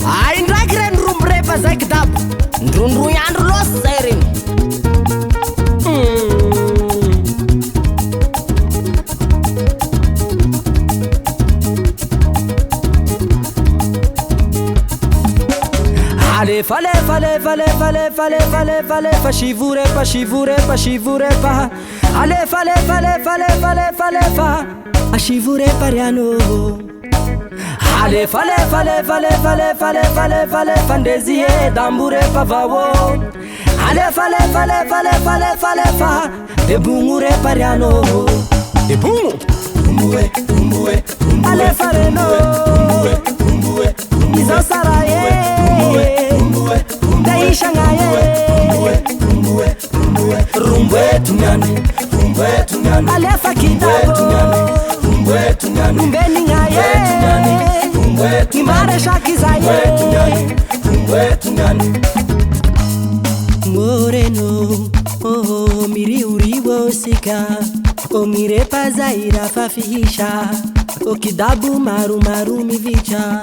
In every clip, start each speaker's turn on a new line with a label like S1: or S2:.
S1: Ai ndraiky reny romborepa zay kidabo ndrondrogn'andro loatsy zay reny. Alefa lefa lefa lefa lefa lefa lefa lefa shivurepa shivurepa shivurepa alefa lefa lefa lefa lefa lefa ashivurepa riano alefa lefa lefa lefa lefa lefa lefa lefa ndezie damburepa vawo alefa lefa lefa lefa lefa lefa debungurepa riano debungu umue umue alefa reno umue izosaraye Rumbwe tunyani, alefa kitabo, mbeni ngaye, imare shakizaye, moreno, oh miri uriwo sika, o mire pazaira fafihisha, o kidabu maru maru mivicha.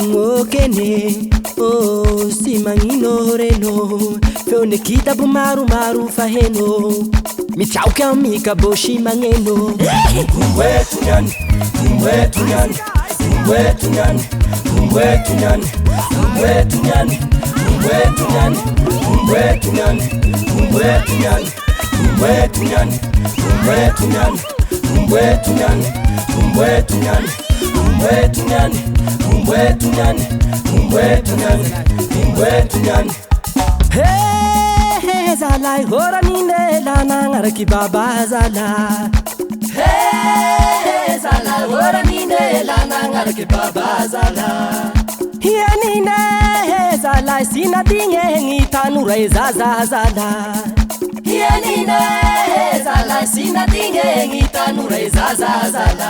S1: Ngokene oh simangino reno feone kitabu maru maru faheno michauka mika boshi mangeno kumwe tunyani kumwe tunyani kumwe tunyani kumwe tunyani kumwe tunyani kumwe tunyani kumwe tunyani kumwe tunyani kumwe tunyani kumwe tunyani kumwe tunyani kumwe tunyani kumwe tunyani kumwe tunyani kumwe tunyani kumwe tunyani hey zalai hora ninde lana ngaraki baba zala hey zalai hora ninde lana ngaraki baba zala hiya ninde zalai sina dinge ngitanu reza zala hiya ninde zalai sina dinge ngitanu reza zala.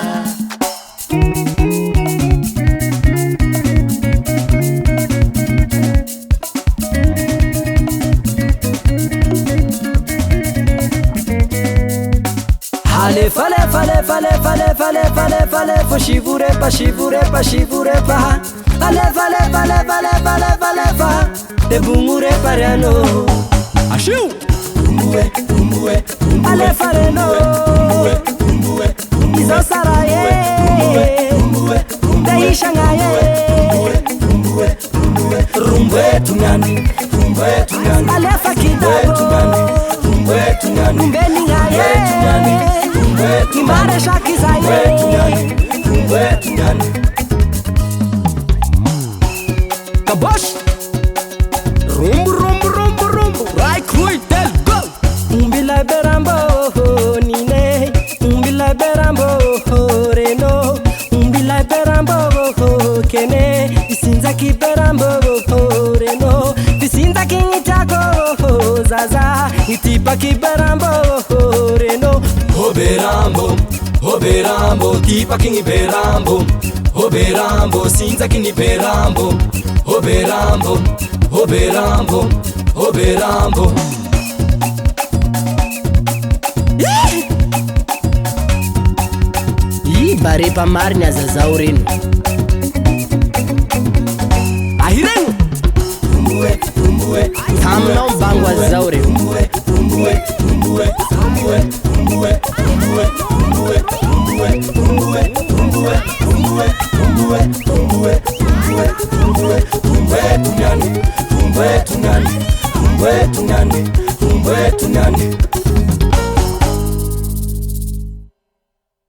S1: Alefa lefa lefa lefa lefa lefa lefa lefa shivurepa shivurepa shivurepa alefa lefa lefa lefa lefa lefa debungurepa riano ashiu umue umue alefa reno umue izosaraye deisha ngaye rumbwe tunyani alefa kitabo mbeni ngaye imare shakizaye kabosh rumbu rumbu rumbu rumbu right quick let's go umbila berambo nine umbila berambo reno umbila berambo kene isinza kiberambo reno isinza kingitako zaza itipa kiberambo reno Hoberambo, hoberambo, tipa kingi berambo, hoberambo, sinza kingi berambo, hoberambo, hoberambo, hoberambo. Barepa marnya za zaurenu ahirenu umue umue tamna mbangwa zaure umue umue umue umue umue umue umue umue umue umue umue umue umue umue umue tunyani umue tunyani umue tunyani umue tunyani